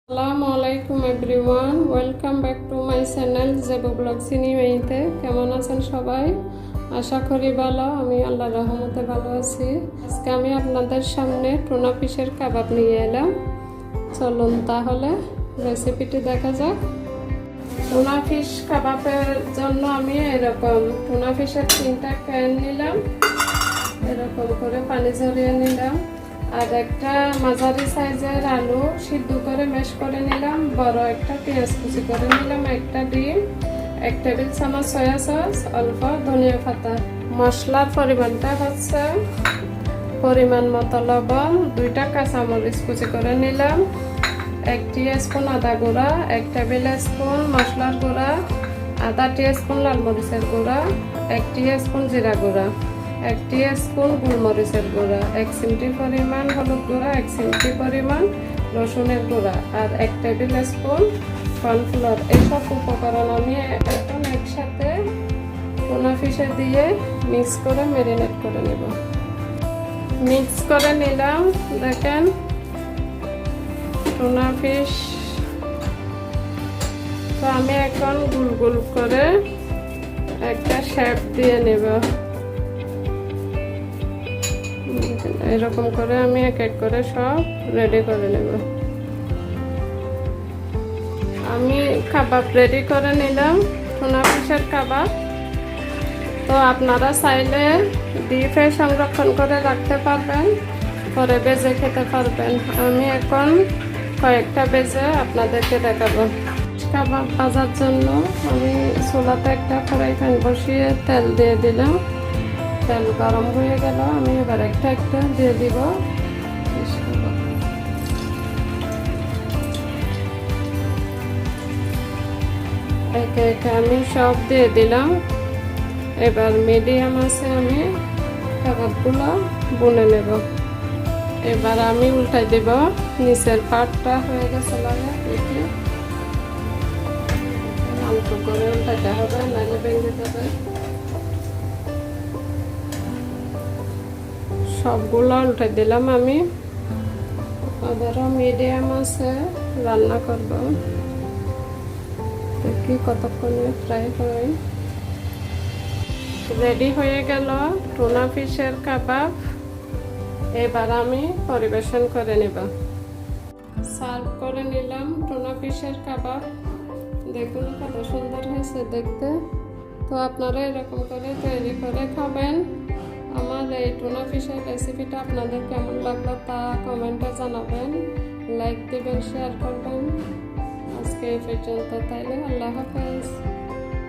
Assalamualaikum everyone, welcome back to my channel Zebu Vlogs in UAE। কেমন আছেন সবাই? আশা করি ভালো। আমি আল্লাহর রহমতে ভালো আছি। আজকে আমি আপনাদের সামনে টুনা ফিশের কাবাব নিয়ে এলাম। চলুন তাহলে রেসিপিটি দেখা যাক। টুনা ফিশ কাবাবের জন্য আমি এরকম টুনা ফিশের 3টা ক্যান নিলাম, এরকম করে পানি ঝরিয়ে নিলাম। আর একটা মাঝারি সাইজের আলু সিদ্ধ করে ম্যাশ করে নিলাম, বড় একটা পেঁয়াজ কুচি করে নিলাম, একটা ডিম, 1 টেবিল চামচ সয়া সস, অল্প ধনিয়া পাতা। মশলার পরিমাণটা হচ্ছে পরিমাণ মতো লবণ, 2টা কাঁচামরিচ কুচি করে নিলাম, 1 টিস্পুন আদা গুঁড়া, 1 টেবিল স্পুন মশলার গুঁড়া, আধা টিস্পুন লাল মরিচের গুঁড়া, 1 টিস্পুন জিরা গুঁড়া, 1 টিস্পুন গোলমরিচের গুঁড়া, 1 চিমটি পরিমাণ হলুদ গুঁড়া, 1 চিমটি পরিমাণ রসুনের গুঁড়া আর 1 টেবিল স্পুন কর্নফ্লাওয়ার। এইসব উপকরণ আমি এখন একসাথে টুনা ফিশে দিয়ে মিক্স করে ম্যারিনেট করে নেব। মিক্স করে নিলাম। দেখেন টুনা ফিশ। তো আমি এখন গোল গোল করে একটা শেপ দিয়ে নেব। এরকম করে আমি এক এক করে সব রেডি করে নেব। আমি কাবাব রেডি করে নিলাম, টুনা ফিশের কাবাব। তো আপনারা চাইলে ডিপে সংরক্ষণ করে রাখতে পারবেন, পরে ভেজে খেতে পারবেন। আমি এখন কয়েকটা ভেজে আপনাদেরকে দেখাবো। কাবাব ভাজার জন্য আমি চুলাতে একটা ফ্রাই প্যান বসিয়ে তেল দিয়ে দিলাম। তেল গরম হয়ে গেল, আমি এবার একটা একটা দিয়ে দিব। একে একে আমি সব দিয়ে দিলাম। এবার মিডিয়াম আছে আমি কাবাবগুলো বুনে নেব। এবার আমি উল্টাই দেব। নিচের পাটটা হয়ে গেছে লাগে, দেখি অল্প করে উল্টাইতে হবে, নাহলে ভেঙে যাবে। সবগুলো উল্টে দিলাম আমি। আবারও মিডিয়াম আছে রান্না করব, দেখি কতক্ষণে ফ্রাই হয়। রেডি হয়ে গেল টুনা ফিশের কাবাব। এবার আমি পরিবেশন করে নেব। সার্ভ করে নিলাম টুনা ফিশের কাবাব। দেখুন কত সুন্দর হয়েছে দেখতে। তো আপনারা এরকম করে তৈরি করে খাবেন। আমার এই টুনা ফিশের রেসিপিটা আপনাদের কেমন লাগলো তা কমেন্টে জানাবেন, লাইক দিবেন, শেয়ার করবেন। আজকে এই পর্যন্ত, তাইলে আল্লাহ হাফেজ।